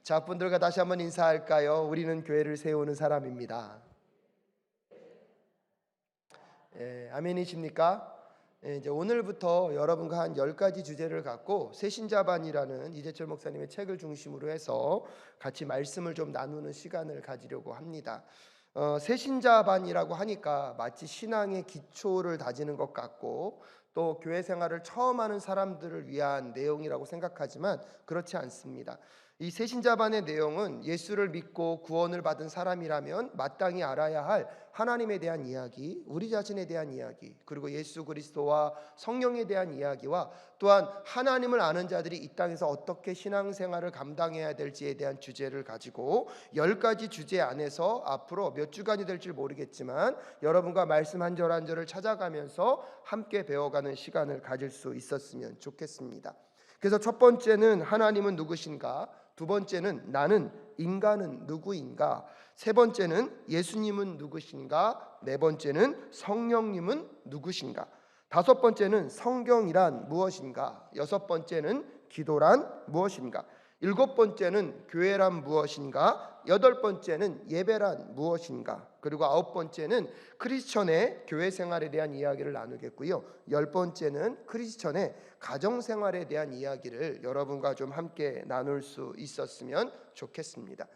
자, 분들과 다시 한번 인사할까요? 우리는 교회를 세우는 사람입니다. 아멘이십니까? 이제 오늘부터 여러분과 한 10가지 주제를 갖고 새신자반이라는 이재철 목사님의 책을 중심으로 해서 같이 말씀을 좀 나누는 시간을 가지려고 합니다. 새신자반이라고 하니까 마치 신앙의 기초를 다지는 것 같고 또 교회 생활을 처음 하는 사람들을 위한 내용이라고 생각하지만 그렇지 않습니다. 이 새신자반의 내용은 예수를 믿고 구원을 받은 사람이라면 마땅히 알아야 할 하나님에 대한 이야기, 우리 자신에 대한 이야기, 그리고 예수 그리스도와 성령에 대한 이야기와 또한 하나님을 아는 자들이 이 땅에서 어떻게 신앙생활을 감당해야 될지에 대한 주제를 가지고 10가지 주제 안에서 앞으로 몇 주간이 될지 모르겠지만 여러분과 말씀 한 절 한 절을 찾아가면서 함께 배워가는 시간을 가질 수 있었으면 좋겠습니다. 그래서 첫 번째는 하나님은 누구신가? 두 번째는 나는 인간은 누구인가? 세 번째는 예수님은 누구신가? 네 번째는 성령님은 누구신가? 다섯 번째는 성경이란 무엇인가? 여섯 번째는 기도란 무엇인가? 일곱 번째는 교회란 무엇인가? 여덟 번째는 예배란 무엇인가? 그리고 아홉 번째는 크리스천의 교회 생활에 대한 이야기를 나누겠고요. 열 번째는 크리스천의 가정 생활에 대한 이야기를 여러분과 좀 함께 나눌 수 있었으면 좋겠습니다.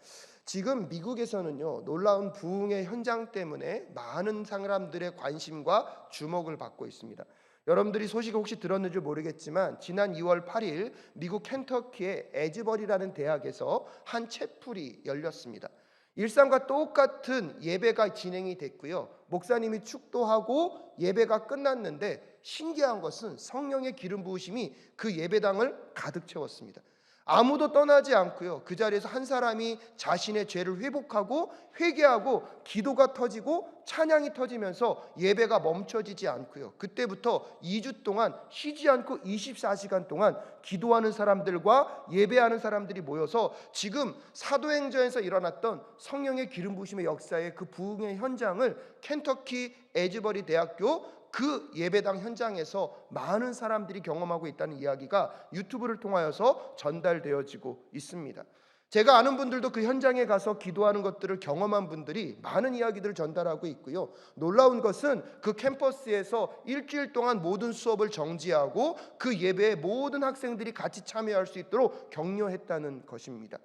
지금 미국에서는요, 놀라운 부흥의 현장 때문에 많은 사람들의 관심과 주목을 받고 있습니다. 여러분들이 소식 혹시 들었는지 모르겠지만 지난 2월 8일 미국 켄터키의 에즈버리라는 대학에서 한 채플이 열렸습니다. 일상과 똑같은 예배가 진행이 됐고요. 목사님이 축도하고 예배가 끝났는데 신기한 것은 성령의 기름 부으심이 그 예배당을 가득 채웠습니다. 아무도 떠나지 않고요. 그 자리에서 한 사람이 자신의 죄를 회복하고 회개하고 기도가 터지고 찬양이 터지면서 예배가 멈춰지지 않고요. 그때부터 2주 동안 쉬지 않고 24시간 동안 기도하는 사람들과 예배하는 사람들이 모여서 지금 사도행전에서 일어났던 성령의 기름 부으심의 역사의 그 부흥의 현장을 켄터키 에즈버리 대학교 그 예배당 현장에서 많은 사람들이 경험하고 있다는 이야기가 유튜브를 통하여서 전달되어지고 있습니다. 제가 아는 분들도 그 현장에 가서 기도하는 것들을 경험한 분들이 많은 이야기들을 전달하고 있고요. 놀라운 것은 그 캠퍼스에서 일주일 동안 모든 수업을 정지하고 그 예배에 모든 학생들이 같이 참여할 수 있도록 격려했다는 것입니다.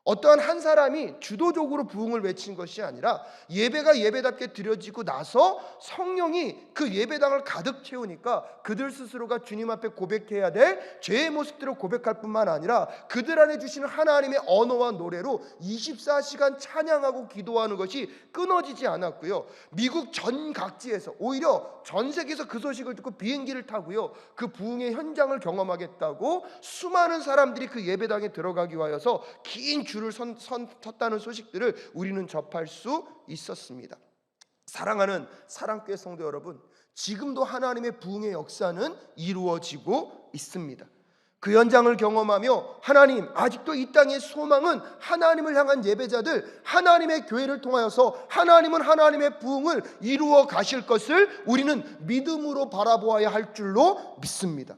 어떠한 한 사람이 주도적으로 부흥을 외친 것이 아니라 예배가 예배답게 드려지고 나서 성령이 그 예배당을 가득 채우니까 그들 스스로가 주님 앞에 고백해야 될 죄의 모습들을 고백할 뿐만 아니라 그들 안에 주시는 하나님의 언어와 노래로 24시간 찬양하고 기도하는 것이 끊어지지 않았고요. 미국 전 각지에서 오히려 전 세계에서 그 소식을 듣고 비행기를 타고요. 그 부흥의 현장을 경험하겠다고 수많은 사람들이 그 예배당에 들어가기 위하여서 긴 줄을 섰다는 소식들을 우리는 접할 수 있었습니다. 사랑하는 사랑교회 성도 여러분, 지금도 하나님의 부흥의 역사는 이루어지고 있습니다. 그 현장을 경험하며 하나님, 아직도 이 땅의 소망은 하나님을 향한 예배자들, 하나님의 교회를 통하여서 하나님은 하나님의 부흥을 이루어 가실 것을 우리는 믿음으로 바라보아야 할 줄로 믿습니다.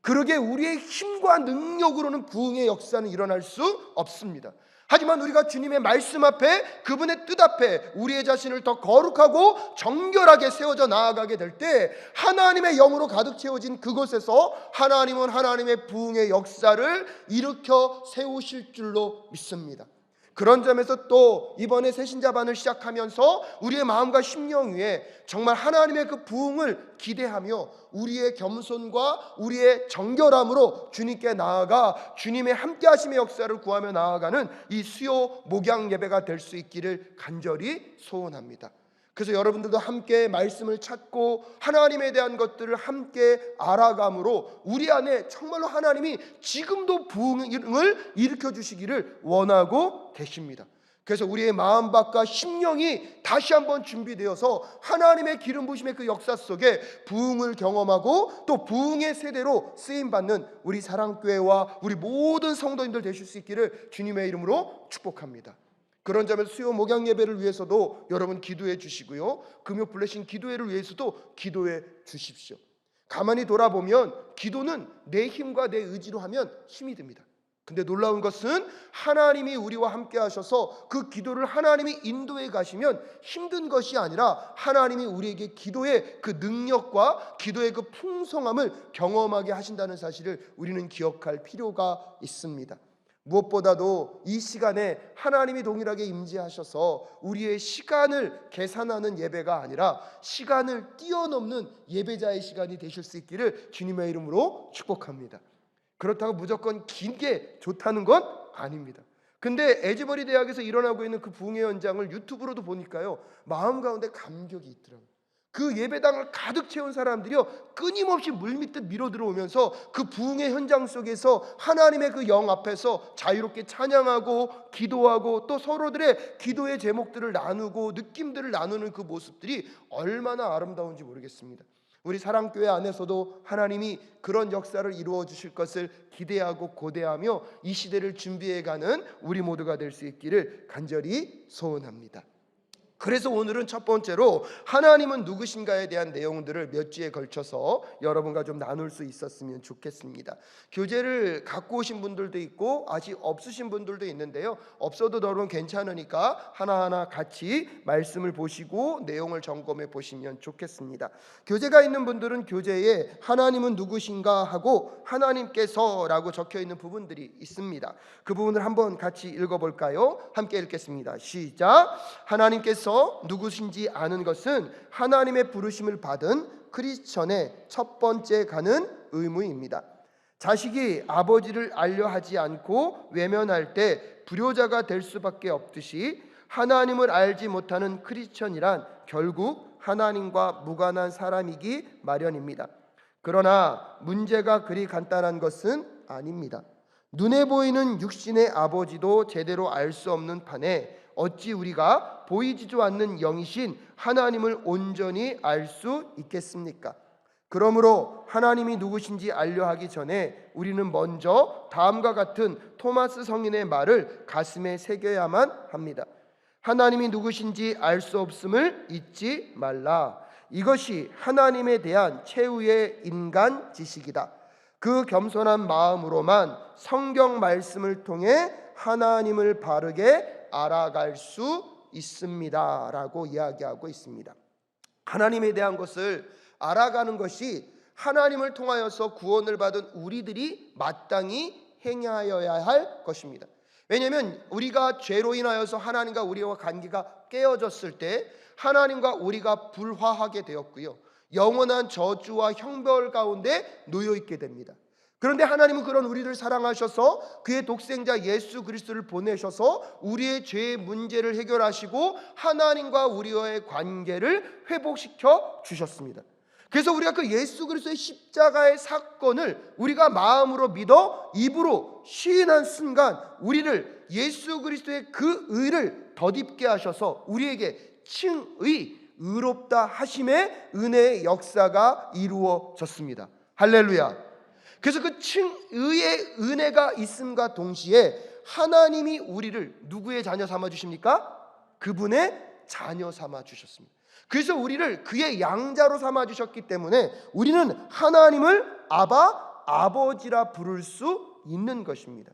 그러게 우리의 힘과 능력으로는 부흥의 역사는 일어날 수 없습니다. 하지만 우리가 주님의 말씀 앞에 그분의 뜻 앞에 우리의 자신을 더 거룩하고 정결하게 세워져 나아가게 될 때 하나님의 영으로 가득 채워진 그곳에서 하나님은 하나님의 부흥의 역사를 일으켜 세우실 줄로 믿습니다. 그런 점에서 또 이번에 새신자반을 시작하면서 우리의 마음과 심령 위에 정말 하나님의 그 부흥을 기대하며 우리의 겸손과 우리의 정결함으로 주님께 나아가 주님의 함께하심의 역사를 구하며 나아가는 이 수요 목양 예배가 될 수 있기를 간절히 소원합니다. 그래서 여러분들도 함께 말씀을 찾고 하나님에 대한 것들을 함께 알아감으로 우리 안에 정말로 하나님이 지금도 부흥을 일으켜 주시기를 원하고 계십니다. 그래서 우리의 마음밭과 심령이 다시 한번 준비되어서 하나님의 기름 부으심의 그 역사 속에 부흥을 경험하고 또 부흥의 세대로 쓰임받는 우리 사랑교회와 우리 모든 성도님들 되실 수 있기를 주님의 이름으로 축복합니다. 그런 점에서 수요 목양 예배를 위해서도 여러분 기도해 주시고요, 금요 블레싱 기도회를 위해서도 기도해 주십시오. 가만히 돌아보면 기도는 내 힘과 내 의지로 하면 힘이 듭니다. 근데 놀라운 것은 하나님이 우리와 함께 하셔서 그 기도를 하나님이 인도해 가시면 힘든 것이 아니라 하나님이 우리에게 기도의 그 능력과 기도의 그 풍성함을 경험하게 하신다는 사실을 우리는 기억할 필요가 있습니다. 무엇보다도 이 시간에 하나님이 동일하게 임재하셔서 우리의 시간을 계산하는 예배가 아니라 시간을 뛰어넘는 예배자의 시간이 되실 수 있기를 주님의 이름으로 축복합니다. 그렇다고 무조건 긴 게 좋다는 건 아닙니다. 근데 에즈버리 대학에서 일어나고 있는 그 부흥의 현장을 유튜브로도 보니까요, 마음 가운데 감격이 있더라고요. 그 예배당을 가득 채운 사람들이요, 끊임없이 물밀듯 밀어 들어오면서 그 부흥의 현장 속에서 하나님의 그 영 앞에서 자유롭게 찬양하고 기도하고 또 서로들의 기도의 제목들을 나누고 느낌들을 나누는 그 모습들이 얼마나 아름다운지 모르겠습니다. 우리 사랑교회 안에서도 하나님이 그런 역사를 이루어 주실 것을 기대하고 고대하며 이 시대를 준비해가는 우리 모두가 될 수 있기를 간절히 소원합니다. 그래서 오늘은 첫 번째로 하나님은 누구신가에 대한 내용들을 몇 주에 걸쳐서 여러분과 좀 나눌 수 있었으면 좋겠습니다. 교재를 갖고 오신 분들도 있고 아직 없으신 분들도 있는데요, 없어도 여러분 괜찮으니까 하나하나 같이 말씀을 보시고 내용을 점검해 보시면 좋겠습니다. 교재가 있는 분들은 교재에 하나님은 누구신가 하고 하나님께서 라고 적혀 있는 부분들이 있습니다. 그 부분을 한번 같이 읽어볼까요? 함께 읽겠습니다. 시작. 하나님께서 누구신지 아는 것은 하나님의 부르심을 받은 크리스천의 첫 번째 가는 의무입니다. 자식이 아버지를 알려 하지 않고 외면할 때 불효자가 될 수밖에 없듯이 하나님을 알지 못하는 크리스천이란 결국 하나님과 무관한 사람이기 마련입니다. 그러나 문제가 그리 간단한 것은 아닙니다. 눈에 보이는 육신의 아버지도 제대로 알 수 없는 판에 어찌 우리가 보이지도 않는 영이신 하나님을 온전히 알 수 있겠습니까? 그러므로 하나님이 누구신지 알려 하기 전에 우리는 먼저 다음과 같은 토마스 성인의 말을 가슴에 새겨야만 합니다. 하나님이 누구신지 알 수 없음을 잊지 말라. 이것이 하나님에 대한 최후의 인간 지식이다. 그 겸손한 마음으로만 성경 말씀을 통해 하나님을 바르게 알아갈 수 있습니다 라고 이야기하고 있습니다. 하나님에 대한 것을 알아가는 것이 하나님을 통하여서 구원을 받은 우리들이 마땅히 행하여야 할 것입니다. 왜냐하면 우리가 죄로 인하여서 하나님과 우리와 관계가 깨어졌을 때 하나님과 우리가 불화하게 되었고요, 영원한 저주와 형벌 가운데 놓여 있게 됩니다. 그런데 하나님은 그런 우리를 사랑하셔서 그의 독생자 예수 그리스도를 보내셔서 우리의 죄의 문제를 해결하시고 하나님과 우리와의 관계를 회복시켜 주셨습니다. 그래서 우리가 그 예수 그리스도의 십자가의 사건을 우리가 마음으로 믿어 입으로 시인한 순간 우리를 예수 그리스도의 그 의를 덧입게 하셔서 우리에게 칭의, 의롭다 하심의 은혜의 역사가 이루어졌습니다. 할렐루야. 그래서 그 칭의의 은혜가 있음과 동시에 하나님이 우리를 누구의 자녀 삼아 주십니까? 그분의 자녀 삼아 주셨습니다. 그래서 우리를 그의 양자로 삼아 주셨기 때문에 우리는 하나님을 아바, 아버지라 부를 수 있는 것입니다.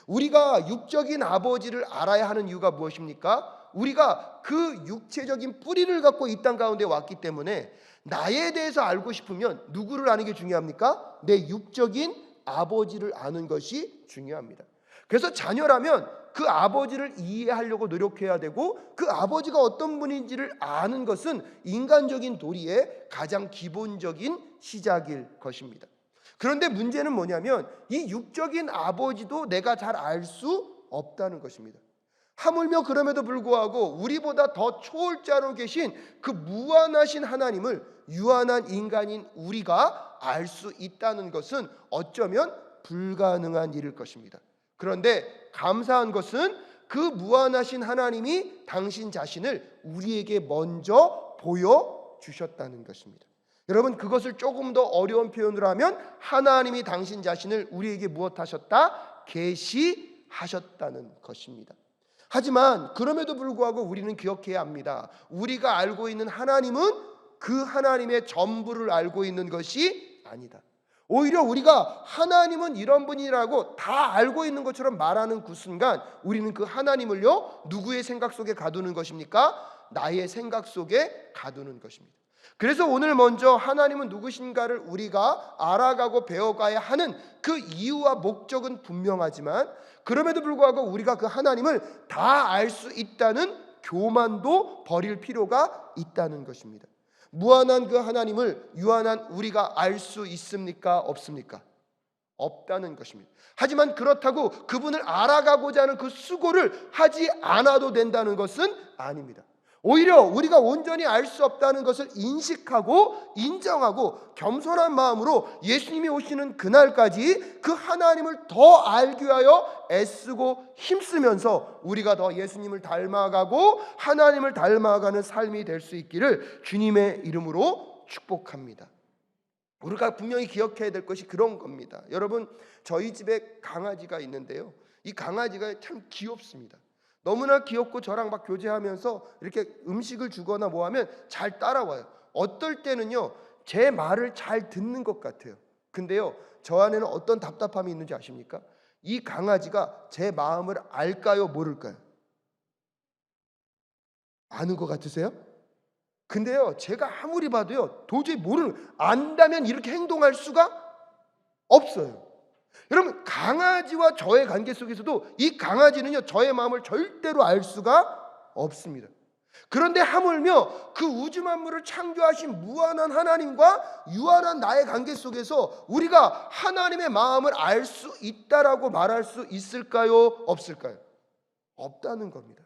우리가 육적인 아버지를 알아야 하는 이유가 무엇입니까? 우리가 그 육체적인 뿌리를 갖고 이 땅 가운데 왔기 때문에 나에 대해서 알고 싶으면 누구를 아는 게 중요합니까? 내 육적인 아버지를 아는 것이 중요합니다. 그래서 자녀라면 그 아버지를 이해하려고 노력해야 되고 그 아버지가 어떤 분인지를 아는 것은 인간적인 도리의 가장 기본적인 시작일 것입니다. 그런데 문제는 뭐냐면 이 육적인 아버지도 내가 잘 알 수 없다는 것입니다. 하물며 그럼에도 불구하고 우리보다 더 초월자로 계신 그 무한하신 하나님을 유한한 인간인 우리가 알 수 있다는 것은 어쩌면 불가능한 일일 것입니다. 그런데 감사한 것은 그 무한하신 하나님이 당신 자신을 우리에게 먼저 보여주셨다는 것입니다. 여러분, 그것을 조금 더 어려운 표현으로 하면 하나님이 당신 자신을 우리에게 무엇하셨다? 계시하셨다는 것입니다. 하지만 그럼에도 불구하고 우리는 기억해야 합니다. 우리가 알고 있는 하나님은 그 하나님의 전부를 알고 있는 것이 아니다. 오히려 우리가 하나님은 이런 분이라고 다 알고 있는 것처럼 말하는 그 순간 우리는 그 하나님을요, 누구의 생각 속에 가두는 것입니까? 나의 생각 속에 가두는 것입니다. 그래서 오늘 먼저 하나님은 누구신가를 우리가 알아가고 배워가야 하는 그 이유와 목적은 분명하지만, 그럼에도 불구하고 우리가 그 하나님을 다 알 수 있다는 교만도 버릴 필요가 있다는 것입니다. 무한한 그 하나님을 유한한 우리가 알 수 있습니까? 없습니까? 없다는 것입니다. 하지만 그렇다고 그분을 알아가고자 하는 그 수고를 하지 않아도 된다는 것은 아닙니다. 오히려 우리가 온전히 알 수 없다는 것을 인식하고 인정하고 겸손한 마음으로 예수님이 오시는 그날까지 그 하나님을 더 알기 위하여 애쓰고 힘쓰면서 우리가 더 예수님을 닮아가고 하나님을 닮아가는 삶이 될 수 있기를 주님의 이름으로 축복합니다. 우리가 분명히 기억해야 될 것이 그런 겁니다. 여러분, 저희 집에 강아지가 있는데요, 이 강아지가 참 귀엽습니다. 너무나 귀엽고 저랑 막 교제하면서 이렇게 음식을 주거나 뭐 하면 잘 따라와요. 어떨 때는요, 제 말을 잘 듣는 것 같아요. 근데요, 저 안에는 어떤 답답함이 있는지 아십니까? 이 강아지가 제 마음을 알까요, 모를까요? 아는 것 같으세요? 근데요, 제가 아무리 봐도요, 도저히 안다면 이렇게 행동할 수가 없어요. 여러분, 강아지와 저의 관계 속에서도 이 강아지는요, 저의 마음을 절대로 알 수가 없습니다. 그런데 하물며 그 우주 만물을 창조하신 무한한 하나님과 유한한 나의 관계 속에서 우리가 하나님의 마음을 알 수 있다라고 말할 수 있을까요? 없을까요? 없다는 겁니다.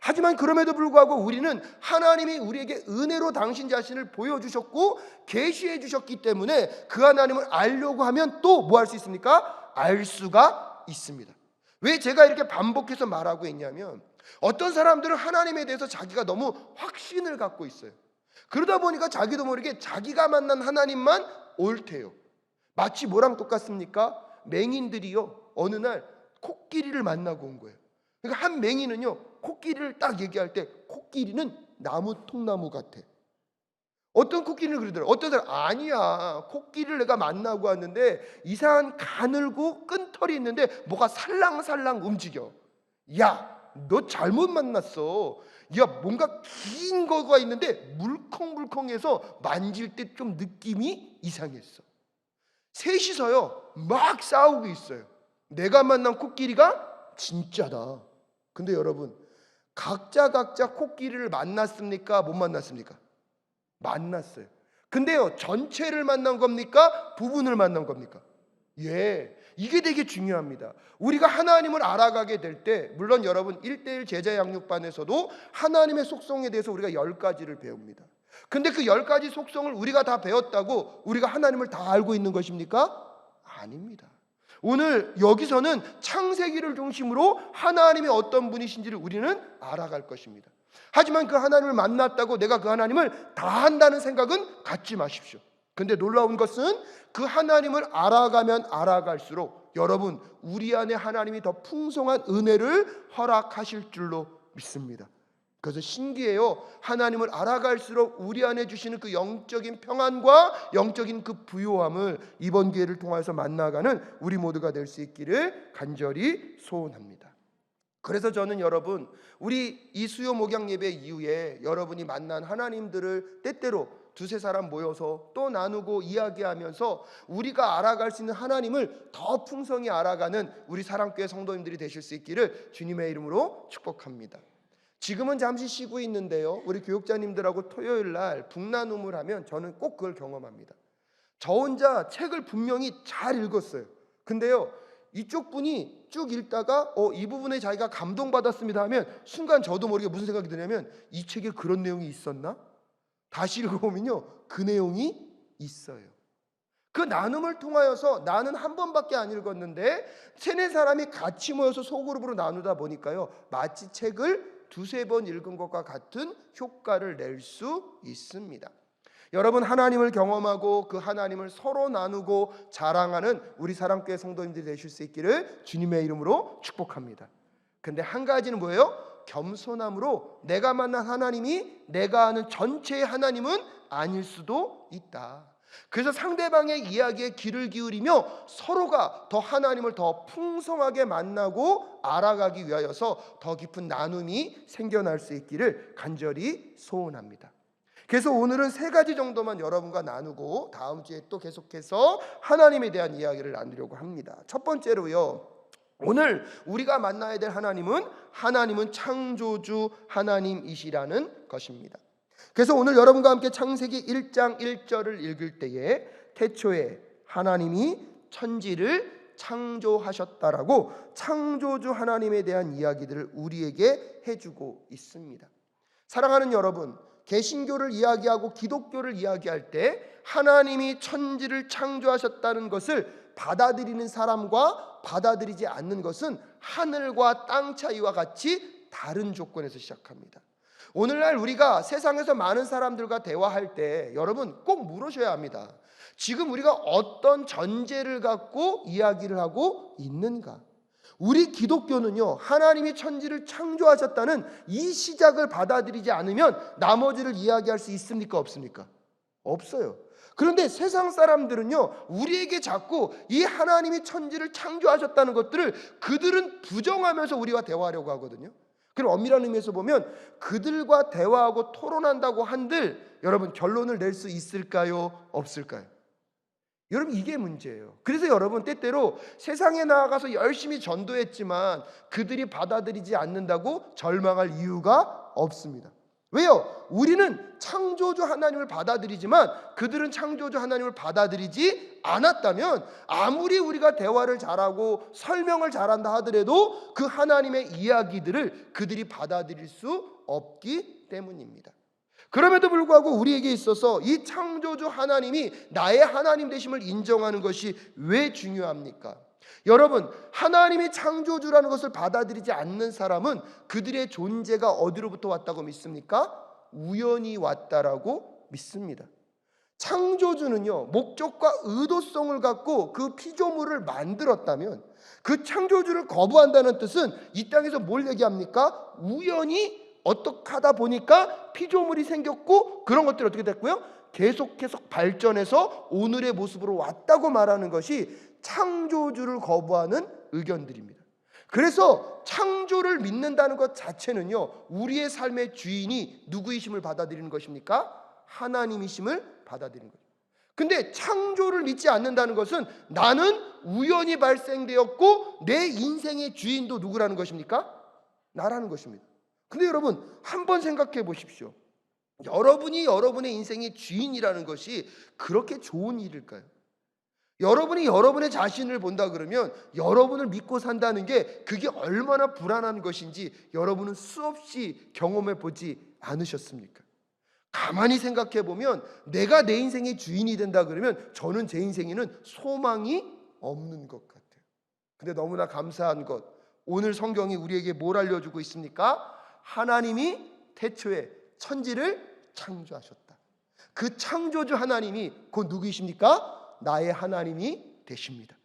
하지만 그럼에도 불구하고 우리는 하나님이 우리에게 은혜로 당신 자신을 보여주셨고 계시해 주셨기 때문에 그 하나님을 알려고 하면 또 뭐 할 수 있습니까? 알 수가 있습니다. 왜 제가 이렇게 반복해서 말하고 있냐면, 어떤 사람들은 하나님에 대해서 자기가 너무 확신을 갖고 있어요. 그러다 보니까 자기도 모르게 자기가 만난 하나님만 옳대요. 마치 뭐랑 똑같습니까? 맹인들이요, 어느 날 코끼리를 만나고 온 거예요. 그러니까 한 맹인은요, 코끼리를 딱 얘기할 때 코끼리는 나무 통나무 같아. 어떤 코끼리를 그러더라고요. 어떤 사람, 아니야, 코끼리를 내가 만나고 왔는데 이상한 가늘고 끈털이 있는데 뭐가 살랑살랑 움직여. 야, 너 잘못 만났어. 야, 뭔가 긴 거가 있는데 물컹물컹해서 만질 때 좀 느낌이 이상했어. 셋이서요 막 싸우고 있어요. 내가 만난 코끼리가 진짜다. 근데 여러분, 각자 코끼리를 만났습니까? 못 만났습니까? 만났어요. 근데요, 전체를 만난 겁니까? 부분을 만난 겁니까? 예, 이게 되게 중요합니다. 우리가 하나님을 알아가게 될 때, 물론 여러분 1:1 제자 양육반에서도 하나님의 속성에 대해서 우리가 10가지를 배웁니다. 근데 그 10가지 속성을 우리가 다 배웠다고 우리가 하나님을 다 알고 있는 것입니까? 아닙니다. 오늘 여기서는 창세기를 중심으로 하나님이 어떤 분이신지를 우리는 알아갈 것입니다. 하지만 그 하나님을 만났다고 내가 그 하나님을 다 한다는 생각은 갖지 마십시오. 근데 놀라운 것은 그 하나님을 알아가면 알아갈수록 여러분, 우리 안에 하나님이 더 풍성한 은혜를 허락하실 줄로 믿습니다. 그래서 신기해요. 하나님을 알아갈수록 우리 안에 주시는 그 영적인 평안과 영적인 그 부요함을 이번 기회를 통해서 만나가는 우리 모두가 될 수 있기를 간절히 소원합니다. 그래서 저는 여러분, 우리 이 수요 목양 예배 이후에 여러분이 만난 하나님들을 때때로 두세 사람 모여서 또 나누고 이야기하면서 우리가 알아갈 수 있는 하나님을 더 풍성히 알아가는 우리 사랑교회 성도님들이 되실 수 있기를 주님의 이름으로 축복합니다. 지금은 잠시 쉬고 있는데요, 우리 교육자님들하고 토요일 날 북나눔을 하면 저는 꼭 그걸 경험합니다. 저 혼자 책을 분명히 잘 읽었어요. 근데요, 이쪽 분이 쭉 읽다가 이 부분에 자기가 감동받았습니다 하면 순간 저도 모르게 무슨 생각이 드냐면, 이 책에 그런 내용이 있었나? 다시 읽어보면요, 그 내용이 있어요. 그 나눔을 통하여서 나는 한 번밖에 안 읽었는데 세네 사람이 같이 모여서 소그룹으로 나누다 보니까요, 마치 책을 두세 번 읽은 것과 같은 효과를 낼 수 있습니다. 여러분, 하나님을 경험하고 그 하나님을 서로 나누고 자랑하는 우리 사랑교회 성도님들이 되실 수 있기를 주님의 이름으로 축복합니다. 근데 한 가지는 뭐예요? 겸손함으로 내가 만난 하나님이 내가 아는 전체의 하나님은 아닐 수도 있다. 그래서 상대방의 이야기에 귀를 기울이며 서로가 더 하나님을 더 풍성하게 만나고 알아가기 위하여서 더 깊은 나눔이 생겨날 수 있기를 간절히 소원합니다. 그래서 오늘은 3가지 정도만 여러분과 나누고 다음 주에 또 계속해서 하나님에 대한 이야기를 나누려고 합니다. 첫 번째로요, 오늘 우리가 만나야 될 하나님은 창조주 하나님이시라는 것입니다. 그래서 오늘 여러분과 함께 창세기 1장 1절을 읽을 때에 태초에 하나님이 천지를 창조하셨다라고 창조주 하나님에 대한 이야기들을 우리에게 해주고 있습니다. 사랑하는 여러분, 개신교를 이야기하고 기독교를 이야기할 때 하나님이 천지를 창조하셨다는 것을 받아들이는 사람과 받아들이지 않는 것은 하늘과 땅 차이와 같이 다른 조건에서 시작합니다. 오늘날 우리가 세상에서 많은 사람들과 대화할 때 여러분 꼭 물으셔야 합니다. 지금 우리가 어떤 전제를 갖고 이야기를 하고 있는가? 우리 기독교는요, 하나님이 천지를 창조하셨다는 이 시작을 받아들이지 않으면 나머지를 이야기할 수 있습니까? 없습니까? 없어요. 그런데 세상 사람들은요, 우리에게 자꾸 이 하나님이 천지를 창조하셨다는 것들을 그들은 부정하면서 우리와 대화하려고 하거든요. 그럼 엄밀한 의미에서 보면 그들과 대화하고 토론한다고 한들 여러분 결론을 낼 수 있을까요? 없을까요? 여러분 이게 문제예요. 그래서 여러분 때때로 세상에 나아가서 열심히 전도했지만 그들이 받아들이지 않는다고 절망할 이유가 없습니다. 왜요? 우리는 창조주 하나님을 받아들이지만 그들은 창조주 하나님을 받아들이지 않았다면 아무리 우리가 대화를 잘하고 설명을 잘한다 하더라도 그 하나님의 이야기들을 그들이 받아들일 수 없기 때문입니다. 그럼에도 불구하고 우리에게 있어서 이 창조주 하나님이 나의 하나님 되심을 인정하는 것이 왜 중요합니까? 여러분, 하나님이 창조주라는 것을 받아들이지 않는 사람은 그들의 존재가 어디로부터 왔다고 믿습니까? 우연히 왔다라고 믿습니다. 창조주는요, 목적과 의도성을 갖고 그 피조물을 만들었다면 그 창조주를 거부한다는 뜻은 이 땅에서 뭘 얘기합니까? 우연히 어떻게 하다 보니까 피조물이 생겼고 그런 것들이 어떻게 됐고요? 계속 발전해서 오늘의 모습으로 왔다고 말하는 것이 창조주를 거부하는 의견들입니다. 그래서 창조를 믿는다는 것 자체는요, 우리의 삶의 주인이 누구이심을 받아들이는 것입니까? 하나님이심을 받아들이는 거죠. 근데 창조를 믿지 않는다는 것은 나는 우연히 발생되었고 내 인생의 주인도 누구라는 것입니까? 나라는 것입니다. 근데 여러분 한번 생각해 보십시오. 여러분이 여러분의 인생의 주인이라는 것이 그렇게 좋은 일일까요? 여러분이 여러분의 자신을 본다 그러면 여러분을 믿고 산다는 게 그게 얼마나 불안한 것인지 여러분은 수없이 경험해 보지 않으셨습니까? 가만히 생각해 보면 내가 내 인생의 주인이 된다 그러면 저는 제 인생에는 소망이 없는 것 같아요. 근데 너무나 감사한 것, 오늘 성경이 우리에게 뭘 알려주고 있습니까? 하나님이 태초에 천지를 창조하셨다. 그 창조주 하나님이 곧 누구이십니까? 나의 하나님이 되십니다.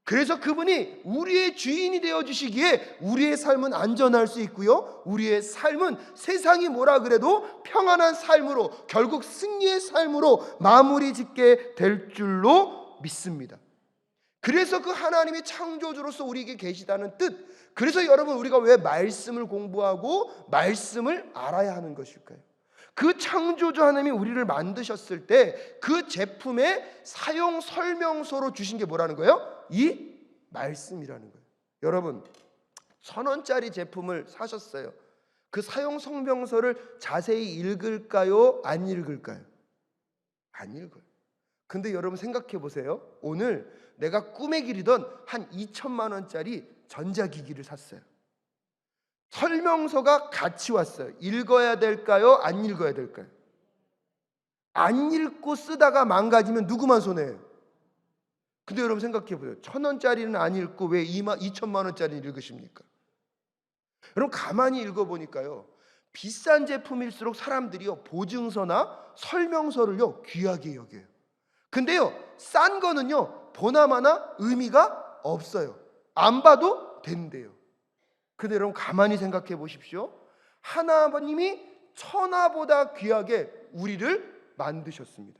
그래서 그분이 우리의 주인이 되어주시기에 우리의 삶은 안전할 수 있고요, 우리의 삶은 세상이 뭐라 그래도 평안한 삶으로 결국 승리의 삶으로 마무리 짓게 될 줄로 믿습니다. 그래서 그 하나님이 창조주로서 우리에게 계시다는 뜻, 그래서 여러분 우리가 왜 말씀을 공부하고 말씀을 알아야 하는 것일까요? 그 창조주 하나님이 우리를 만드셨을 때 그 제품의 사용 설명서로 주신 게 뭐라는 거예요? 이 말씀이라는 거예요. 여러분 1,000원짜리 제품을 사셨어요. 그 사용 설명서를 자세히 읽을까요? 안 읽을까요? 안 읽어요. 근데 여러분 생각해 보세요. 오늘 내가 꿈에 그리던 한 2천만 원짜리 전자기기를 샀어요. 설명서가 같이 왔어요. 읽어야 될까요? 안 읽어야 될까요? 안 읽고 쓰다가 망가지면 누구만 손해예요? 근데 여러분 생각해 보세요. 1,000원짜리는 안 읽고 왜 2천만 원짜리를 읽으십니까? 여러분 가만히 읽어보니까요, 비싼 제품일수록 사람들이요 보증서나 설명서를요 귀하게 여겨요. 근데요 싼 거는요 보나마나 의미가 없어요. 안 봐도 된대요. 근데 여러분 가만히 생각해 보십시오. 하나님이 천하보다 귀하게 우리를 만드셨습니다.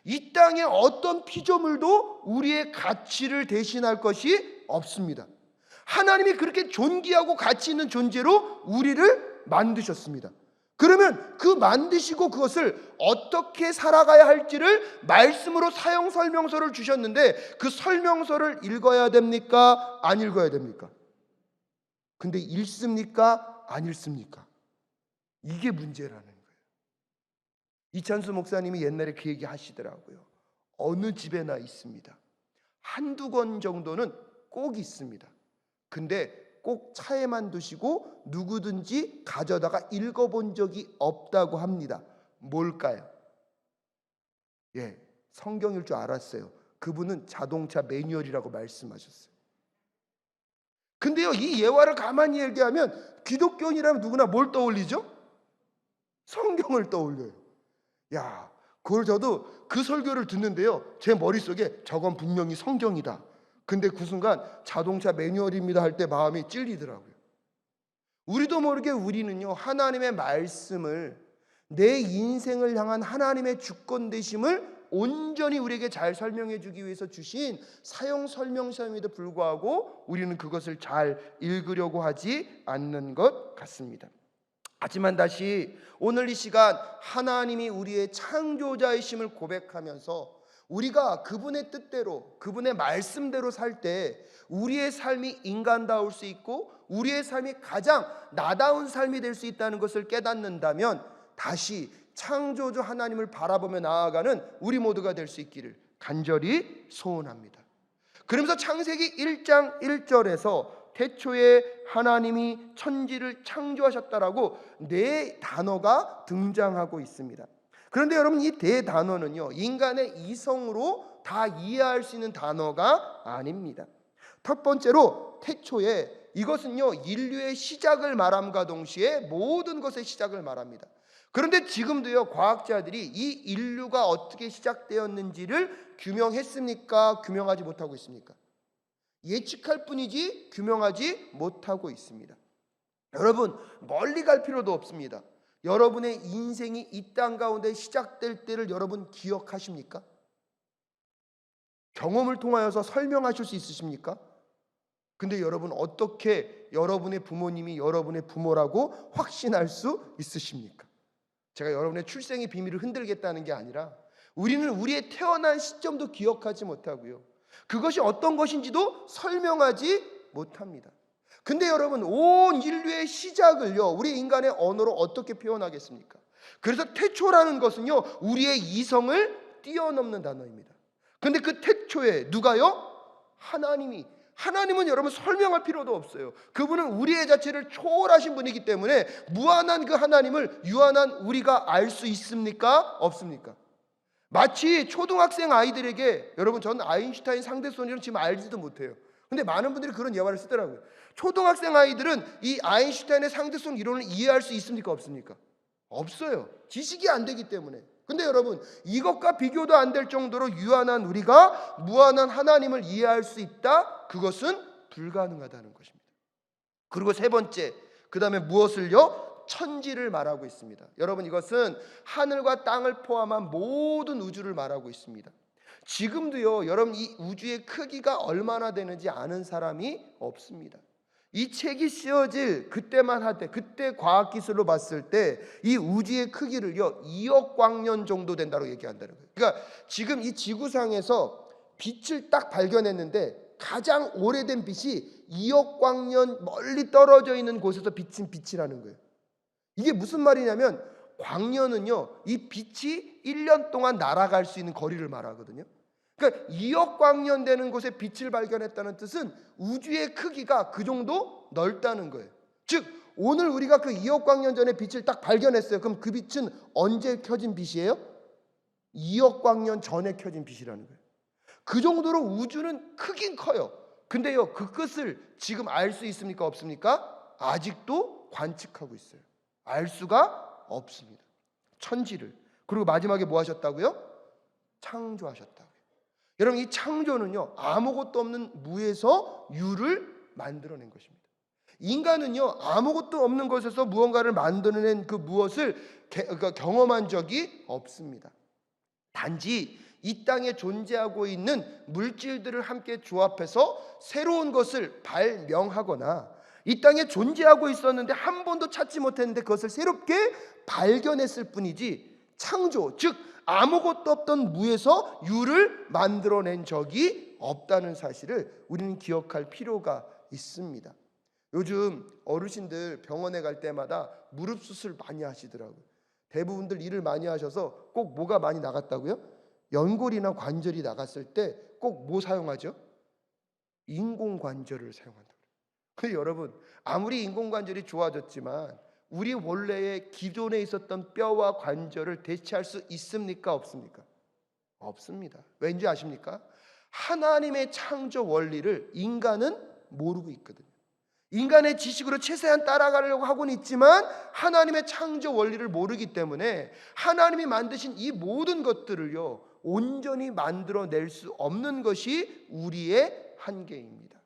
이 땅에 어떤 피조물도 우리의 가치를 대신할 것이 없습니다. 하나님이 그렇게 존귀하고 가치 있는 존재로 우리를 만드셨습니다. 그러면 그 만드시고 그것을 어떻게 살아가야 할지를 말씀으로 사용 설명서를 주셨는데, 그 설명서를 읽어야 됩니까? 안 읽어야 됩니까? 근데 읽습니까? 안 읽습니까? 이게 문제라는 거예요. 이찬수 목사님이 옛날에 그 얘기 하시더라고요. 어느 집에나 있습니다. 한두 권 정도는 꼭 있습니다. 근데 꼭 차에만 두시고 누구든지 가져다가 읽어본 적이 없다고 합니다. 뭘까요? 성경일 줄 알았어요. 그분은 자동차 매뉴얼이라고 말씀하셨어요. 근데요, 이 예화를 가만히 얘기하면 기독교인이라면 누구나 뭘 떠올리죠? 성경을 떠올려요. 그걸 저도 그 설교를 듣는데요, 제 머릿속에 저건 분명히 성경이다. 근데 그 순간 자동차 매뉴얼입니다 할 때 마음이 찔리더라고요. 우리도 모르게 우리는요, 하나님의 말씀을, 내 인생을 향한 하나님의 주권 되심을 온전히 우리에게 잘 설명해 주기 위해서 주신 사용 설명서임에도 불구하고 우리는 그것을 잘 읽으려고 하지 않는 것 같습니다. 하지만 다시 오늘 이 시간, 하나님이 우리의 창조자이심을 고백하면서 우리가 그분의 뜻대로, 그분의 말씀대로 살 때 우리의 삶이 인간다울 수 있고 우리의 삶이 가장 나다운 삶이 될 수 있다는 것을 깨닫는다면, 다시 창조주 하나님을 바라보며 나아가는 우리 모두가 될 수 있기를 간절히 소원합니다. 그러면서 창세기 1장 1절에서 태초에 하나님이 천지를 창조하셨다라고 네 단어가 등장하고 있습니다. 그런데 여러분, 이 네 단어는요, 인간의 이성으로 다 이해할 수 있는 단어가 아닙니다. 첫 번째로 태초에, 이것은요 인류의 시작을 말함과 동시에 모든 것의 시작을 말합니다. 그런데 지금도요, 과학자들이 이 인류가 어떻게 시작되었는지를 규명했습니까? 규명하지 못하고 있습니까? 예측할 뿐이지 규명하지 못하고 있습니다. 여러분, 멀리 갈 필요도 없습니다. 여러분의 인생이 이 땅 가운데 시작될 때를 여러분 기억하십니까? 경험을 통하여서 설명하실 수 있으십니까? 근데 여러분, 어떻게 여러분의 부모님이 여러분의 부모라고 확신할 수 있으십니까? 제가 여러분의 출생의 비밀을 흔들겠다는 게 아니라, 우리는 우리의 태어난 시점도 기억하지 못하고요, 그것이 어떤 것인지도 설명하지 못합니다. 근데 여러분, 온 인류의 시작을요, 우리 인간의 언어로 어떻게 표현하겠습니까? 그래서 태초라는 것은요, 우리의 이성을 뛰어넘는 단어입니다. 근데 그 태초에 누가요? 하나님은 여러분 설명할 필요도 없어요. 그분은 우리의 자체를 초월하신 분이기 때문에 무한한 그 하나님을 유한한 우리가 알 수 있습니까? 없습니까? 마치 초등학생 아이들에게, 여러분, 저는 아인슈타인 상대성이론 지금 알지도 못해요. 근데 많은 분들이 그런 예화를 쓰더라고요. 초등학생 아이들은 이 아인슈타인의 상대성 이론을 이해할 수 있습니까? 없습니까? 없어요. 지식이 안 되기 때문에. 근데 여러분, 이것과 비교도 안 될 정도로 유한한 우리가 무한한 하나님을 이해할 수 있다? 그것은 불가능하다는 것입니다. 그리고 세 번째, 그 다음에 무엇을요? 천지를 말하고 있습니다. 여러분, 이것은 하늘과 땅을 포함한 모든 우주를 말하고 있습니다. 지금도요, 여러분, 이 우주의 크기가 얼마나 되는지 아는 사람이 없습니다. 이 책이 쓰여질 그때만 할 때, 그때 과학기술로 봤을 때 이 우주의 크기를요 2억 광년 정도 된다고 얘기한다는 거예요. 그러니까 지금 이 지구상에서 빛을 딱 발견했는데 가장 오래된 빛이 2억 광년 멀리 떨어져 있는 곳에서 비친 빛이라는 거예요. 이게 무슨 말이냐면, 광년은요 이 빛이 1년 동안 날아갈 수 있는 거리를 말하거든요. 그러니까 2억 광년 되는 곳에 빛을 발견했다는 뜻은 우주의 크기가 그 정도 넓다는 거예요. 즉 오늘 우리가 그 2억 광년 전에 빛을 딱 발견했어요. 그럼 그 빛은 언제 켜진 빛이에요? 2억 광년 전에 켜진 빛이라는 거예요. 그 정도로 우주는 크긴 커요. 근데요, 그 끝을 지금 알 수 있습니까? 없습니까? 아직도 관측하고 있어요. 알 수가 없습니다. 천지를. 그리고 마지막에 뭐 하셨다고요? 창조하셨다고요. 여러분, 이 창조는요 아무것도 없는 무에서 유를 만들어낸 것입니다. 인간은요 아무것도 없는 것에서 무언가를 만들어낸 그 무엇을 경험한 적이 없습니다. 단지 이 땅에 존재하고 있는 물질들을 함께 조합해서 새로운 것을 발명하거나 이 땅에 존재하고 있었는데 한 번도 찾지 못했는데 그것을 새롭게 발견했을 뿐이지, 창조, 즉 아무것도 없던 무에서 유를 만들어낸 적이 없다는 사실을 우리는 기억할 필요가 있습니다. 요즘 어르신들 병원에 갈 때마다 무릎 수술 많이 하시더라고요. 대부분들 일을 많이 하셔서 꼭 뭐가 많이 나갔다고요? 연골이나 관절이 나갔을 때 꼭 뭐 사용하죠? 인공관절을 사용한다고요. 근데 여러분, 아무리 인공관절이 좋아졌지만 우리 원래의 기존에 있었던 뼈와 관절을 대체할 수 있습니까? 없습니까? 없습니다. 왠지 아십니까? 하나님의 창조 원리를 인간은 모르고 있거든요. 인간의 지식으로 최대한 따라가려고 하고는 있지만 하나님의 창조 원리를 모르기 때문에 하나님이 만드신 이 모든 것들을요 온전히 만들어낼 수 없는 것이 우리의 한계입니다.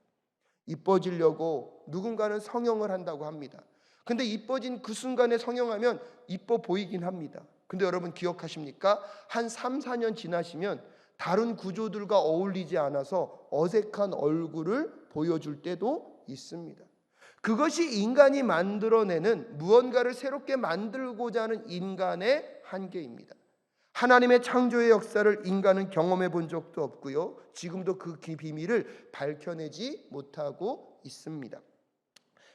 이뻐지려고 누군가는 성형을 한다고 합니다. 근데 이뻐진 그 순간에 성형하면 이뻐 보이긴 합니다. 근데 여러분 기억하십니까? 한 3, 4년 지나시면 다른 구조들과 어울리지 않아서 어색한 얼굴을 보여줄 때도 있습니다. 그것이 인간이 만들어내는 무언가를 새롭게 만들고자 하는 인간의 한계입니다. 하나님의 창조의 역사를 인간은 경험해 본 적도 없고요, 지금도 그 비밀을 밝혀내지 못하고 있습니다.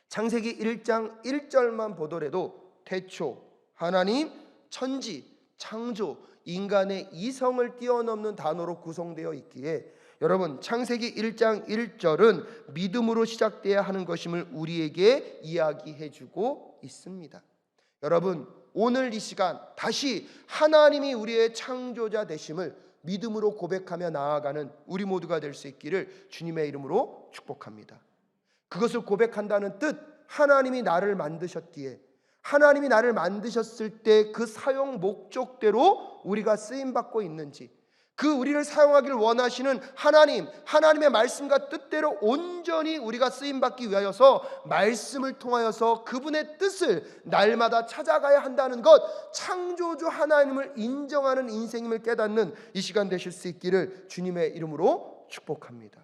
창세기 1장 1절만 보더라도 태초 하나님, 천지, 창조, 인간의 이성을 뛰어넘는 단어로 구성되어 있기에 여러분, 창세기 1장 1절은 믿음으로 시작돼야 하는 것임을 우리에게 이야기해주고 있습니다. 여러분, 오늘 이 시간 다시 하나님이 우리의 창조자 되심을 믿음으로 고백하며 나아가는 우리 모두가 될 수 있기를 주님의 이름으로 축복합니다. 그것을 고백한다는 뜻, 하나님이 나를 만드셨기에, 하나님이 나를 만드셨을 때 그 사용 목적대로 우리가 쓰임받고 있는지, 그 우리를 사용하기를 원하시는 하나님, 하나님의 말씀과 뜻대로 온전히 우리가 쓰임받기 위하여서 말씀을 통하여서 그분의 뜻을 날마다 찾아가야 한다는 것, 창조주 하나님을 인정하는 인생임을 깨닫는 이 시간 되실 수 있기를 주님의 이름으로 축복합니다.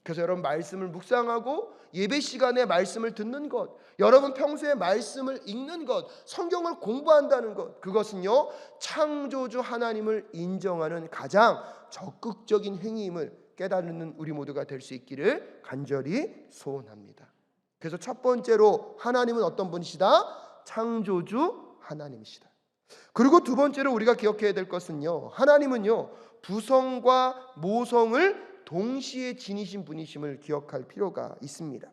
그래서 여러분, 말씀을 묵상하고 예배 시간에 말씀을 듣는 것, 여러분 평소에 말씀을 읽는 것, 성경을 공부한다는 것, 그것은요 창조주 하나님을 인정하는 가장 적극적인 행위임을 깨닫는 우리 모두가 될 수 있기를 간절히 소원합니다. 그래서 첫 번째로 하나님은 어떤 분이시다? 창조주 하나님이시다. 그리고 두 번째로 우리가 기억해야 될 것은요, 하나님은요 부성과 모성을 동시에 지니신 분이심을 기억할 필요가 있습니다.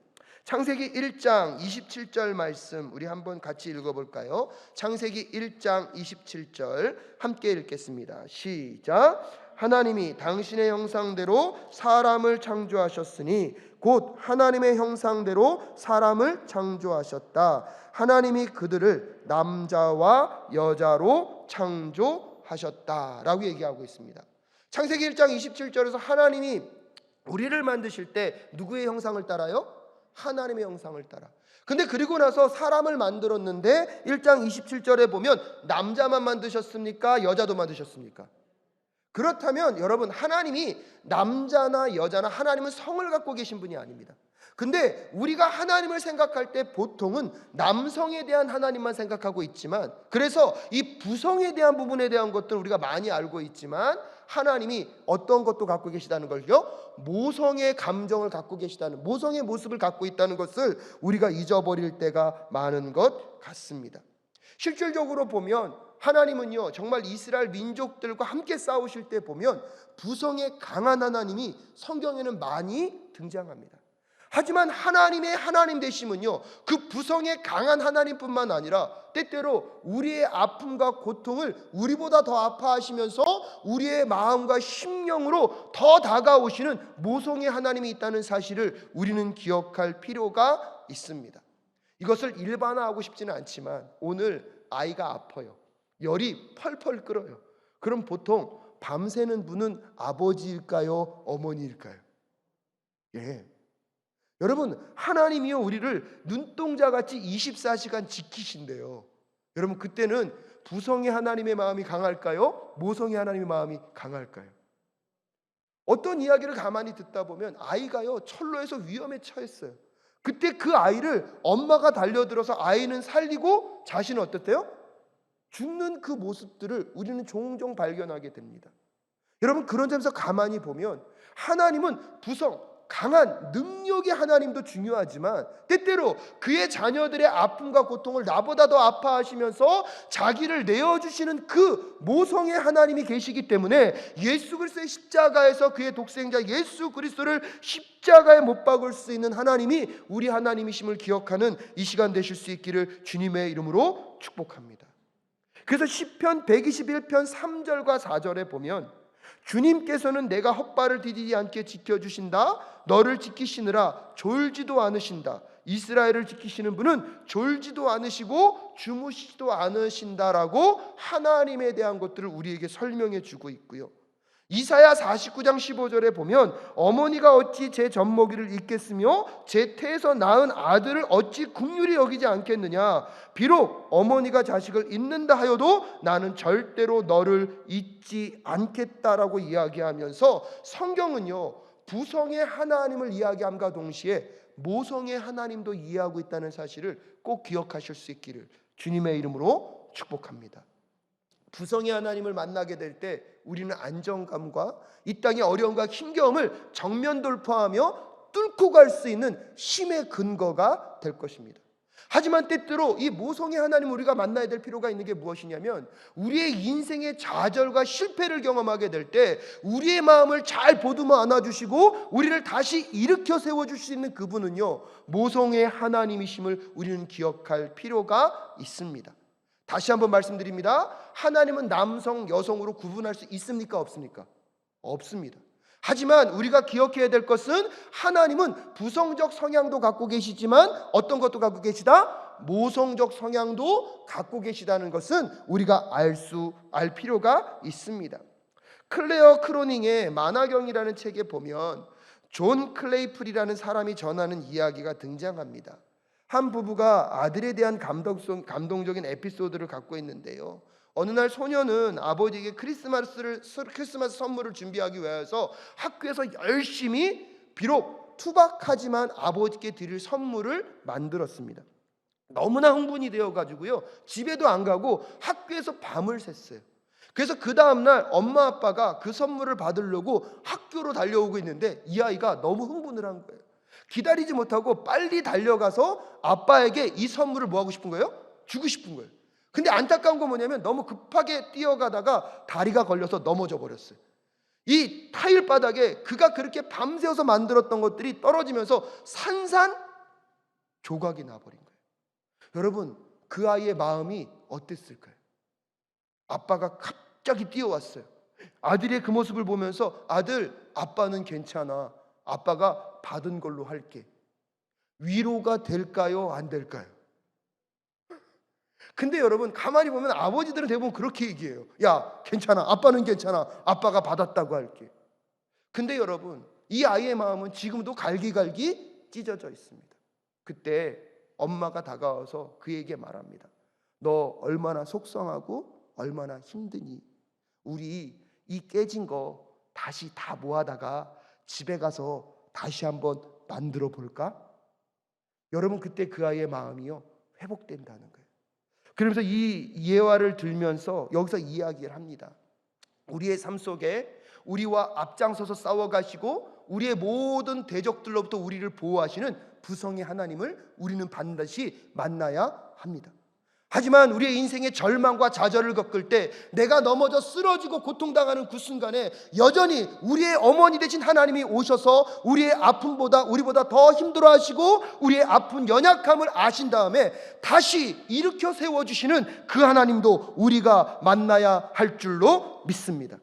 창세기 1장 27절 말씀 우리 한번 같이 읽어볼까요? 창세기 1장 27절 함께 읽겠습니다. 시작. 하나님이 당신의 형상대로 사람을 창조하셨으니 곧 하나님의 형상대로 사람을 창조하셨다. 하나님이 그들을 남자와 여자로 창조하셨다라고 얘기하고 있습니다. 창세기 1장 27절에서 하나님이 우리를 만드실 때 누구의 형상을 따라요? 하나님의 형상을 따라. 근데 그리고 나서 사람을 만들었는데 1장 27절에 보면 남자만 만드셨습니까? 여자도 만드셨습니까? 그렇다면 여러분, 하나님이 남자나 여자나 하나님은 성을 갖고 계신 분이 아닙니다. 근데 우리가 하나님을 생각할 때 보통은 남성에 대한 하나님만 생각하고 있지만, 그래서 이 부성에 대한 부분에 대한 것들 우리가 많이 알고 있지만 하나님이 어떤 것도 갖고 계시다는 걸요, 모성의 감정을 갖고 계시다는, 모성의 모습을 갖고 있다는 것을 우리가 잊어버릴 때가 많은 것 같습니다. 실질적으로 보면 하나님은요 정말 이스라엘 민족들과 함께 싸우실 때 보면 부성의 강한 하나님이 성경에는 많이 등장합니다. 하지만 하나님의 하나님 되심은요 그 부성의 강한 하나님뿐만 아니라 때때로 우리의 아픔과 고통을 우리보다 더 아파하시면서 우리의 마음과 심령으로 더 다가오시는 모성의 하나님이 있다는 사실을 우리는 기억할 필요가 있습니다. 이것을 일반화하고 싶지는 않지만 오늘 아이가 아파요. 열이 펄펄 끓어요. 그럼 보통 밤새는 분은 아버지일까요? 어머니일까요? 예. 여러분, 하나님이요 우리를 눈동자같이 24시간 지키신대요. 여러분, 그때는 부성의 하나님의 마음이 강할까요? 모성의 하나님의 마음이 강할까요? 어떤 이야기를 가만히 듣다 보면 아이가요 철로에서 위험에 처했어요. 그때 그 아이를 엄마가 달려들어서 아이는 살리고 자신은 어떻대요? 죽는 그 모습들을 우리는 종종 발견하게 됩니다. 여러분, 그런 점에서 가만히 보면 하나님은 강한 능력의 하나님도 중요하지만 때때로 그의 자녀들의 아픔과 고통을 나보다 더 아파하시면서 자기를 내어주시는 그 모성의 하나님이 계시기 때문에 예수 그리스도의 십자가에서 그의 독생자 예수 그리스도를 십자가에 못 박을 수 있는 하나님이 우리 하나님이심을 기억하는 이 시간 되실 수 있기를 주님의 이름으로 축복합니다. 그래서 시편 121편 3절과 4절에 보면 주님께서는 내가 헛발을 디디지 않게 지켜주신다. 너를 지키시느라 졸지도 않으신다. 이스라엘을 지키시는 분은 졸지도 않으시고 주무시지도 않으신다라고 하나님에 대한 것들을 우리에게 설명해 주고 있고요. 이사야 49장 15절에 보면 어머니가 어찌 제 젖먹이를 잊겠으며 제 태에서 낳은 아들을 어찌 긍휼히 여기지 않겠느냐. 비록 어머니가 자식을 잊는다 하여도 나는 절대로 너를 잊지 않겠다라고 이야기하면서 성경은요 부성의 하나님을 이야기함과 동시에 모성의 하나님도 이해하고 있다는 사실을 꼭 기억하실 수 있기를 주님의 이름으로 축복합니다. 부성의 하나님을 만나게 될 때 우리는 안정감과 이 땅의 어려움과 힘겨움을 정면 돌파하며 뚫고 갈 수 있는 힘의 근거가 될 것입니다. 하지만 때때로 이 모성의 하나님을 우리가 만나야 될 필요가 있는 게 무엇이냐면 우리의 인생의 좌절과 실패를 경험하게 될 때 우리의 마음을 잘 보듬어 안아주시고 우리를 다시 일으켜 세워줄 수 있는 그분은요 모성의 하나님이심을 우리는 기억할 필요가 있습니다. 다시 한번 말씀드립니다. 하나님은 남성, 여성으로 구분할 수 있습니까? 없습니까? 없습니다. 하지만 우리가 기억해야 될 것은 하나님은 부성적 성향도 갖고 계시지만 어떤 것도 갖고 계시다? 모성적 성향도 갖고 계시다는 것은 우리가 알 필요가 있습니다. 클레어 크로닝의 만화경이라는 책에 보면 존 클레이플이라는 사람이 전하는 이야기가 등장합니다. 한 부부가 아들에 대한 감동적인 에피소드를 갖고 있는데요. 어느 날 소녀는 아버지에게 크리스마스 선물을 준비하기 위해서 학교에서 열심히 비록 투박하지만 아버지께 드릴 선물을 만들었습니다. 너무나 흥분이 되어가지고요 집에도 안 가고 학교에서 밤을 샜어요. 그래서 그 다음날 엄마 아빠가 그 선물을 받으려고 학교로 달려오고 있는데 이 아이가 너무 흥분을 한 거예요. 기다리지 못하고 빨리 달려가서 아빠에게 이 선물을 뭐 하고 싶은 거예요? 주고 싶은 거예요. 근데 안타까운 건 뭐냐면 너무 급하게 뛰어가다가 다리가 걸려서 넘어져 버렸어요. 이 타일 바닥에 그가 그렇게 밤새워서 만들었던 것들이 떨어지면서 산산 조각이 나버린 거예요. 여러분, 그 아이의 마음이 어땠을까요? 아빠가 갑자기 뛰어왔어요. 아들의 그 모습을 보면서 아들, 아빠는 괜찮아. 아빠가 받은 걸로 할게. 위로가 될까요? 안 될까요? 근데 여러분 가만히 보면 아버지들은 대부분 그렇게 얘기해요. 야, 괜찮아. 아빠는 괜찮아. 아빠가 받았다고 할게. 근데 여러분 이 아이의 마음은 지금도 갈기갈기 찢어져 있습니다. 그때 엄마가 다가와서 그에게 말합니다. 너 얼마나 속상하고 얼마나 힘드니? 우리 이 깨진 거 다시 다 모아다가 집에 가서 다시 한번 만들어 볼까? 여러분 그때 그 아이의 마음이요 회복된다는 거예요. 그러면서 이 예화를 들면서 여기서 이야기를 합니다. 우리의 삶 속에 우리와 앞장서서 싸워가시고 우리의 모든 대적들로부터 우리를 보호하시는 부성의 하나님을 우리는 반드시 만나야 합니다. 하지만 우리의 인생의 절망과 좌절을 겪을 때 내가 넘어져 쓰러지고 고통당하는 그 순간에 여전히 우리의 어머니 되신 하나님이 오셔서 우리의 아픔보다 우리보다 더 힘들어하시고 우리의 아픈 연약함을 아신 다음에 다시 일으켜 세워주시는 그 하나님도 우리가 만나야 할 줄로 믿습니다.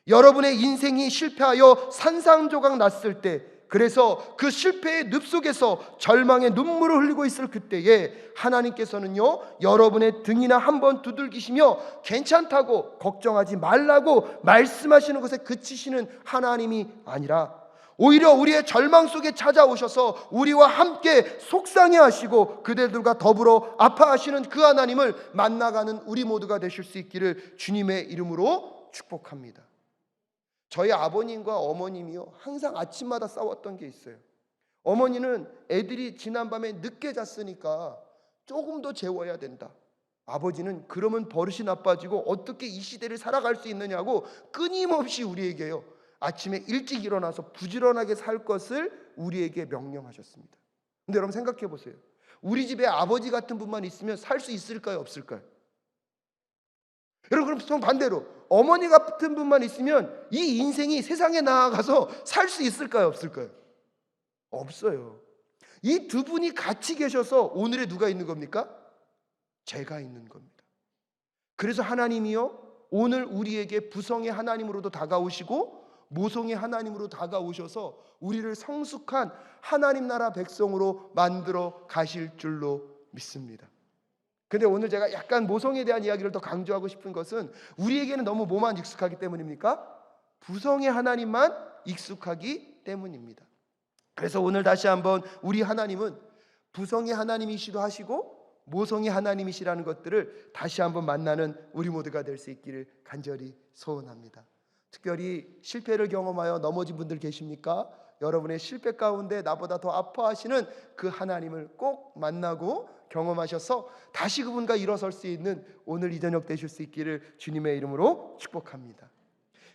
여러분의 인생이 실패하여 산산조각 났을 때 그래서 그 실패의 늪 속에서 절망의 눈물을 흘리고 있을 그때에 하나님께서는요 여러분의 등이나 한번 두들기시며 괜찮다고 걱정하지 말라고 말씀하시는 것에 그치시는 하나님이 아니라 오히려 우리의 절망 속에 찾아오셔서 우리와 함께 속상해 하시고 그대들과 더불어 아파하시는 그 하나님을 만나가는 우리 모두가 되실 수 있기를 주님의 이름으로 축복합니다. 저희 아버님과 어머님이요, 항상 아침마다 싸웠던 게 있어요. 어머니는 애들이 지난밤에 늦게 잤으니까 조금 더 재워야 된다. 아버지는 그러면 버릇이 나빠지고 어떻게 이 시대를 살아갈 수 있느냐고 끊임없이 우리에게요, 아침에 일찍 일어나서 부지런하게 살 것을 우리에게 명령하셨습니다. 근데 여러분 생각해 보세요. 우리 집에 아버지 같은 분만 있으면 살 수 있을까요, 없을까요? 여러분, 그럼 반대로 어머니 같은 분만 있으면 이 인생이 세상에 나아가서 살 수 있을까요, 없을까요? 없어요. 이 두 분이 같이 계셔서 오늘의 누가 있는 겁니까? 제가 있는 겁니다. 그래서 하나님이요, 오늘 우리에게 부성의 하나님으로도 다가오시고 모성의 하나님으로 다가오셔서 우리를 성숙한 하나님 나라 백성으로 만들어 가실 줄로 믿습니다. 근데 오늘 제가 약간 모성에 대한 이야기를 더 강조하고 싶은 것은 우리에게는 너무 뭐만 익숙하기 때문입니까? 부성의 하나님만 익숙하기 때문입니다. 그래서 오늘 다시 한번 우리 하나님은 부성의 하나님이시도 하시고 모성의 하나님이시라는 것들을 다시 한번 만나는 우리 모두가 될 수 있기를 간절히 소원합니다. 특별히 실패를 경험하여 넘어진 분들 계십니까? 여러분의 실패 가운데 나보다 더 아파하시는 그 하나님을 꼭 만나고 경험하셔서 다시 그분과 일어설 수 있는 오늘 이 저녁 되실 수 있기를 주님의 이름으로 축복합니다.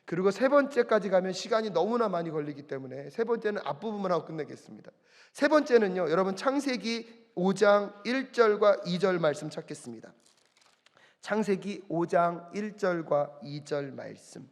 그리고 세 번째까지 가면 시간이 너무나 많이 걸리기 때문에 세 번째는 앞부분만 하고 끝내겠습니다. 세 번째는요, 여러분 창세기 5장 1절과 2절 말씀 찾겠습니다. 창세기 5장 1절과 2절 말씀.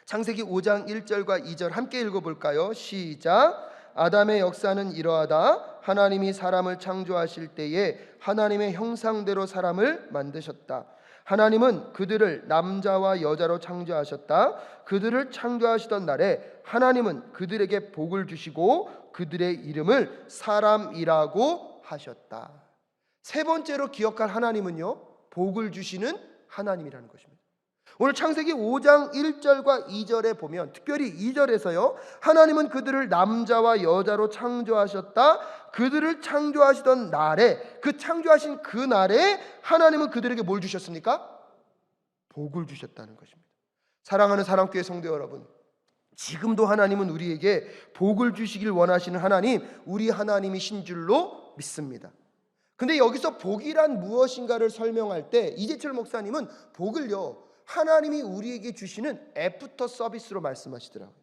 창세기 5장 1절과 2절 함께 읽어볼까요? 시작. 아담의 역사는 이러하다. 하나님이 사람을 창조하실 때에 하나님의 형상대로 사람을 만드셨다. 하나님은 그들을 남자와 여자로 창조하셨다. 그들을 창조하시던 날에 하나님은 그들에게 복을 주시고 그들의 이름을 사람이라고 하셨다. 세 번째로 기억할 하나님은요, 복을 주시는 하나님이라는 것입니다. 오늘 창세기 5장 1절과 2절에 보면 특별히 2절에서요, 하나님은 그들을 남자와 여자로 창조하셨다. 그들을 창조하시던 날에, 그 창조하신 그 날에 하나님은 그들에게 뭘 주셨습니까? 복을 주셨다는 것입니다. 사랑하는 사랑교회 성도 여러분, 지금도 하나님은 우리에게 복을 주시길 원하시는 하나님, 우리 하나님이신 줄로 믿습니다. 근데 여기서 복이란 무엇인가를 설명할 때 이재철 목사님은 복을요, 하나님이 우리에게 주시는 애프터 서비스로 말씀하시더라고요.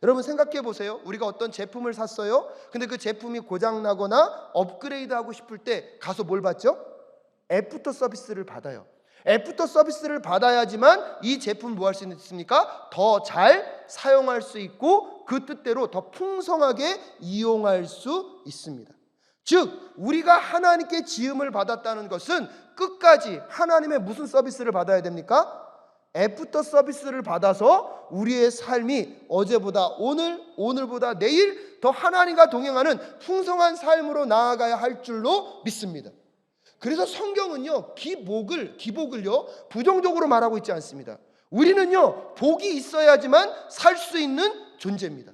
여러분 생각해 보세요. 우리가 어떤 제품을 샀어요. 근데 그 제품이 고장나거나 업그레이드 하고 싶을 때 가서 뭘 받죠? 애프터 서비스를 받아요. 애프터 서비스를 받아야지만 이 제품 뭐 할 수 있습니까? 더 잘 사용할 수 있고 그 뜻대로 더 풍성하게 이용할 수 있습니다. 즉 우리가 하나님께 지음을 받았다는 것은 끝까지 하나님의 무슨 서비스를 받아야 됩니까? 애프터 서비스를 받아서 우리의 삶이 어제보다 오늘, 오늘보다 내일 더 하나님과 동행하는 풍성한 삶으로 나아가야 할 줄로 믿습니다. 그래서 성경은요, 기복을요 부정적으로 말하고 있지 않습니다. 우리는요 복이 있어야지만 살 수 있는 존재입니다.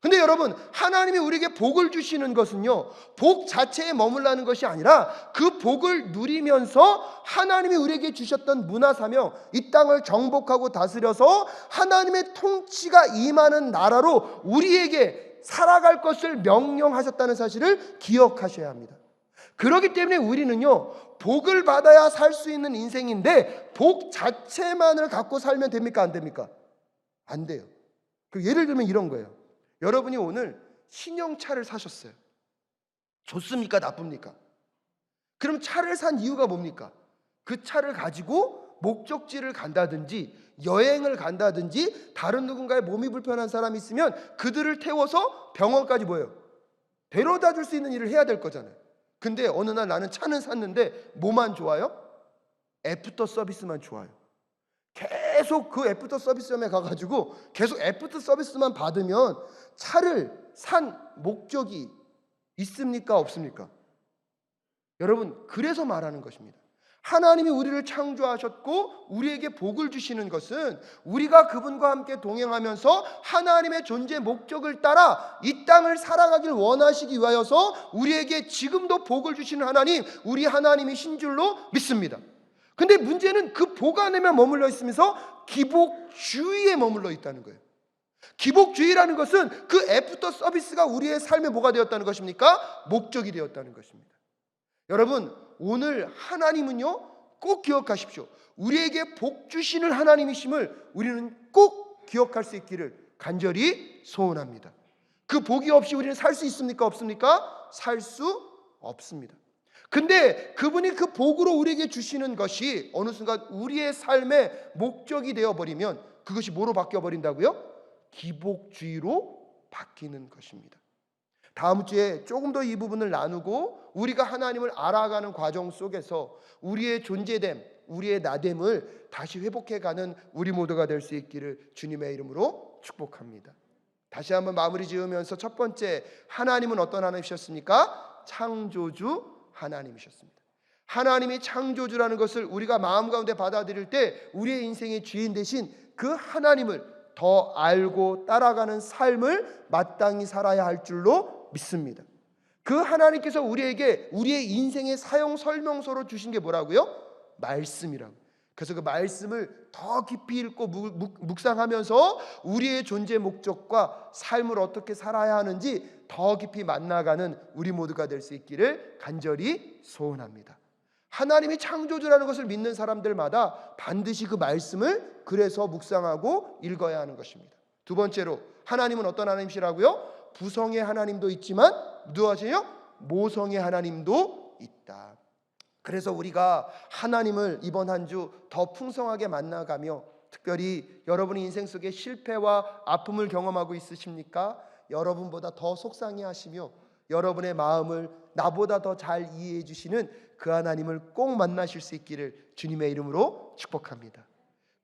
근데 여러분, 하나님이 우리에게 복을 주시는 것은요 복 자체에 머물라는 것이 아니라 그 복을 누리면서 하나님이 우리에게 주셨던 문화사명, 이 땅을 정복하고 다스려서 하나님의 통치가 임하는 나라로 우리에게 살아갈 것을 명령하셨다는 사실을 기억하셔야 합니다. 그렇기 때문에 우리는요 복을 받아야 살 수 있는 인생인데 복 자체만을 갖고 살면 됩니까, 안 됩니까? 안 돼요. 예를 들면 이런 거예요. 여러분이 오늘 신형차를 사셨어요. 좋습니까, 나쁩니까? 그럼 차를 산 이유가 뭡니까? 그 차를 가지고 목적지를 간다든지 여행을 간다든지 다른 누군가의 몸이 불편한 사람이 있으면 그들을 태워서 병원까지 뭐예요? 데려다 줄 수 있는 일을 해야 될 거잖아요. 근데 어느 날 나는 차는 샀는데 뭐만 좋아요? 애프터 서비스만 좋아요. 계속 그 애프터 서비스점에 가가지고 계속 애프터 서비스만 받으면 차를 산 목적이 있습니까, 없습니까? 여러분, 그래서 말하는 것입니다. 하나님이 우리를 창조하셨고 우리에게 복을 주시는 것은 우리가 그분과 함께 동행하면서 하나님의 존재 목적을 따라 이 땅을 살아가길 원하시기 위하여서 우리에게 지금도 복을 주시는 하나님, 우리 하나님이신 줄로 믿습니다. 근데 문제는 그 복 안에만 머물러 있으면서 기복주의에 머물러 있다는 거예요. 기복주의라는 것은 그 애프터 서비스가 우리의 삶에 뭐가 되었다는 것입니까? 목적이 되었다는 것입니다. 여러분, 오늘 하나님은요, 꼭 기억하십시오. 우리에게 복 주시는 하나님이심을 우리는 꼭 기억할 수 있기를 간절히 소원합니다. 그 복이 없이 우리는 살 수 있습니까? 없습니까? 살 수 없습니다. 근데 그분이 그 복으로 우리에게 주시는 것이 어느 순간 우리의 삶의 목적이 되어버리면 그것이 뭐로 바뀌어버린다고요? 기복주의로 바뀌는 것입니다. 다음 주에 조금 더 이 부분을 나누고 우리가 하나님을 알아가는 과정 속에서 우리의 존재됨, 우리의 나됨을 다시 회복해가는 우리 모두가 될 수 있기를 주님의 이름으로 축복합니다. 다시 한번 마무리 지으면서 첫 번째, 하나님은 어떤 하나님이셨습니까? 창조주 하나님이셨습니다. 하나님이 창조주라는 것을 우리가 마음 가운데 받아들일 때 우리의 인생의 주인 대신 그 하나님을 더 알고 따라가는 삶을 마땅히 살아야 할 줄로 믿습니다. 그 하나님께서 우리에게 우리의 인생의 사용 설명서로 주신 게 뭐라고요? 말씀이라고. 그래서 그 말씀을 더 깊이 읽고 묵상하면서 우리의 존재 목적과 삶을 어떻게 살아야 하는지 더 깊이 만나가는 우리 모두가 될 수 있기를 간절히 소원합니다. 하나님이 창조주라는 것을 믿는 사람들마다 반드시 그 말씀을 그래서 묵상하고 읽어야 하는 것입니다. 두 번째로, 하나님은 어떤 하나님이시라고요? 부성의 하나님도 있지만 무엇이에요? 모성의 하나님도 있다. 그래서 우리가 하나님을 이번 한 주 더 풍성하게 만나가며, 특별히 여러분의 인생 속에 실패와 아픔을 경험하고 있으십니까? 여러분보다 더 속상해하시며 여러분의 마음을 나보다 더 잘 이해해 주시는 그 하나님을 꼭 만나실 수 있기를 주님의 이름으로 축복합니다.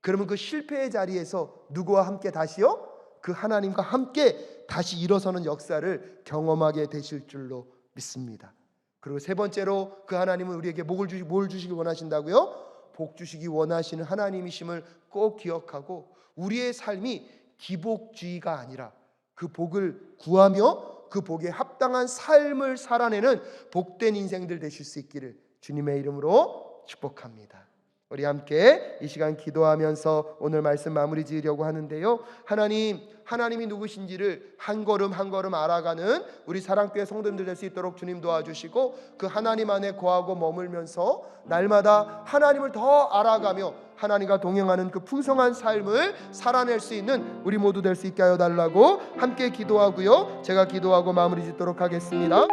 그러면 그 실패의 자리에서 누구와 함께 다시요? 그 하나님과 함께 다시 일어서는 역사를 경험하게 되실 줄로 믿습니다. 그리고 세 번째로, 그 하나님은 우리에게 뭘 주시기 원하신다고요? 복 주시기 원하시는 하나님이심을 꼭 기억하고 우리의 삶이 기복주의가 아니라 그 복을 구하며 그 복에 합당한 삶을 살아내는 복된 인생들 되실 수 있기를 주님의 이름으로 축복합니다. 우리 함께 이 시간 기도하면서 오늘 말씀 마무리 지으려고 하는데요, 하나님이 누구신지를 한 걸음 한 걸음 알아가는 우리 사랑교회 성도님들 될 수 있도록 주님 도와주시고, 그 하나님 안에 거하고 머물면서 날마다 하나님을 더 알아가며 하나님과 동행하는 그 풍성한 삶을 살아낼 수 있는 우리 모두 될 수 있게 하여 달라고 함께 기도하고요, 제가 기도하고 마무리 짓도록 하겠습니다.